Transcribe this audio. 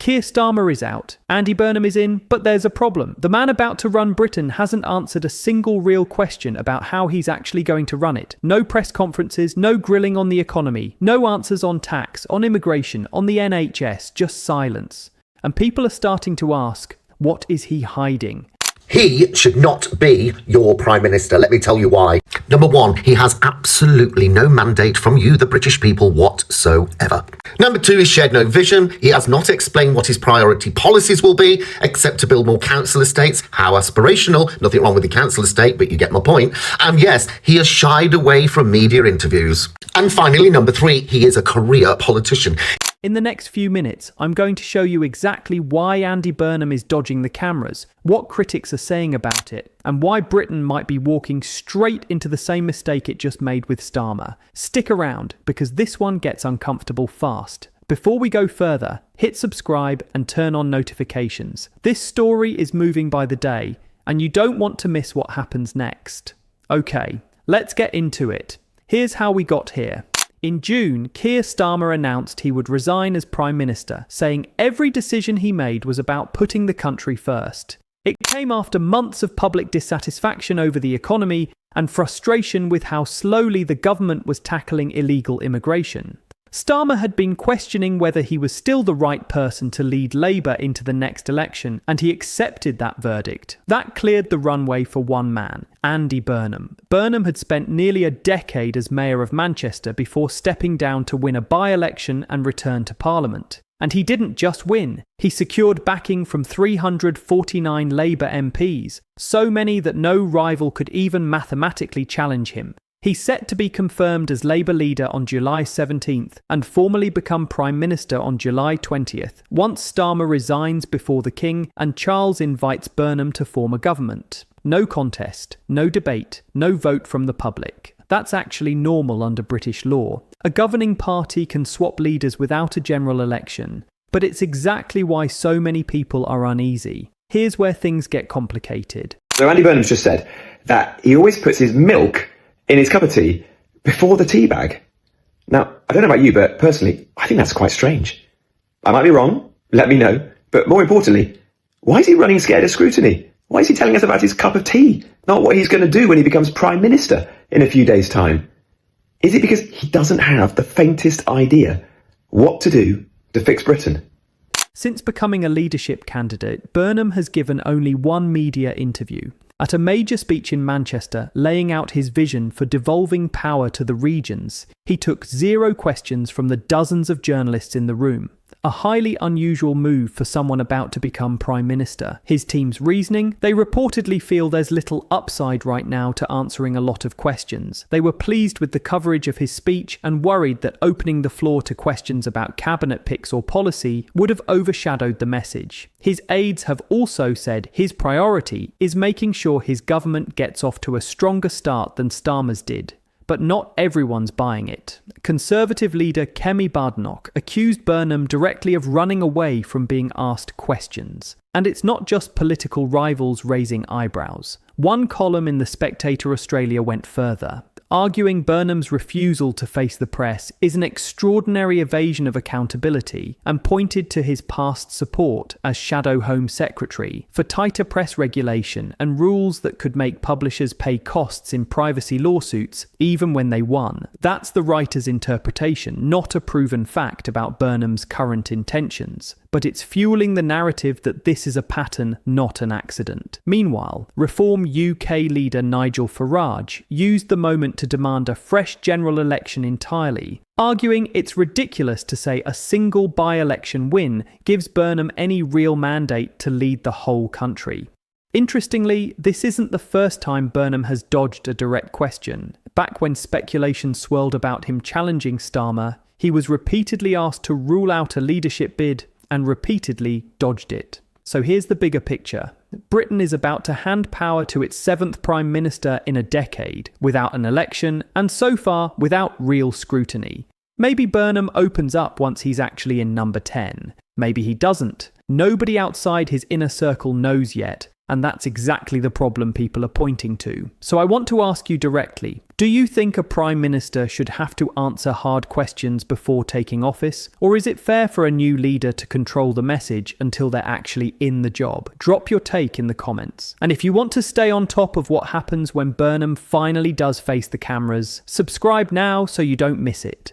Keir Starmer is out, Andy Burnham is in, but there's a problem. The man about to run Britain hasn't answered a single real question about how he's actually going to run it. No press conferences, no grilling on the economy, no answers on tax, on immigration, on the NHS, just silence. And people are starting to ask, what is he hiding? He should not be your Prime Minister. Let me tell you why. Number one, he has absolutely no mandate from you, the British people, whatsoever. Number two, he shared no vision. He has not explained what his priority policies will be, except to build more council estates. How aspirational. Nothing wrong with the council estate, but you get my point. And yes, he has shied away from media interviews. And finally, number three, he is a career politician. In the next few minutes, I'm going to show you exactly why Andy Burnham is dodging the cameras, what critics are saying about it, and why Britain might be walking straight into the same mistake it just made with Starmer. Stick around, because this one gets uncomfortable fast. Before we go further, hit subscribe and turn on notifications. This story is moving by the day, and you don't want to miss what happens next. Okay, let's get into it. Here's how we got here. In June, Keir Starmer announced he would resign as Prime Minister, saying every decision he made was about putting the country first. It came after months of public dissatisfaction over the economy and frustration with how slowly the government was tackling illegal immigration. Starmer had been questioning whether he was still the right person to lead Labour into the next election, and he accepted that verdict. That cleared the runway for one man, Andy Burnham. Burnham had spent nearly a decade as Mayor of Manchester before stepping down to win a by-election and return to Parliament. And he didn't just win, he secured backing from 349 Labour MPs, so many that no rival could even mathematically challenge him. He's set to be confirmed as Labour leader on July 17th and formally become Prime Minister on July 20th, once Starmer resigns before the King and Charles invites Burnham to form a government. No contest, no debate, no vote from the public. That's actually normal under British law. A governing party can swap leaders without a general election. But it's exactly why so many people are uneasy. Here's where things get complicated. So Andy Burnham's just said that he always puts his milk in his cup of tea before the tea bag. Now, I don't know about you, but personally, I think that's quite strange. I might be wrong, let me know. But more importantly, why is he running scared of scrutiny? Why is he telling us about his cup of tea, not what he's going to do when he becomes Prime Minister in a few days' time? Is it because he doesn't have the faintest idea what to do to fix Britain? Since becoming a leadership candidate, Burnham has given only one media interview. At a major speech in Manchester, laying out his vision for devolving power to the regions, he took 0 questions from the dozens of journalists in the room. A highly unusual move for someone about to become Prime Minister. His team's reasoning? They reportedly feel there's little upside right now to answering a lot of questions. They were pleased with the coverage of his speech and worried that opening the floor to questions about cabinet picks or policy would have overshadowed the message. His aides have also said his priority is making sure his government gets off to a stronger start than Starmer's did. But not everyone's buying it. Conservative leader Kemi Badenoch accused Burnham directly of running away from being asked questions. And it's not just political rivals raising eyebrows. One column in The Spectator Australia went further, arguing Burnham's refusal to face the press is an extraordinary evasion of accountability, and pointed to his past support as Shadow Home Secretary for tighter press regulation and rules that could make publishers pay costs in privacy lawsuits even when they won. That's the writer's interpretation, not a proven fact about Burnham's current intentions. But it's fueling the narrative that this is a pattern, not an accident. Meanwhile, Reform UK leader Nigel Farage used the moment to demand a fresh general election entirely, arguing it's ridiculous to say a single by-election win gives Burnham any real mandate to lead the whole country. Interestingly, this isn't the first time Burnham has dodged a direct question. Back when speculation swirled about him challenging Starmer, he was repeatedly asked to rule out a leadership bid and repeatedly dodged it. So here's the bigger picture. Britain is about to hand power to its 7th Prime Minister in a decade, without an election, and so far without real scrutiny. Maybe Burnham opens up once he's actually in number 10. Maybe he doesn't. Nobody outside his inner circle knows yet, And that's exactly the problem people are pointing to. So I want to ask you directly, do you think a Prime Minister should have to answer hard questions before taking office? Or is it fair for a new leader to control the message until they're actually in the job? Drop your take in the comments. And if you want to stay on top of what happens when Burnham finally does face the cameras, subscribe now so you don't miss it.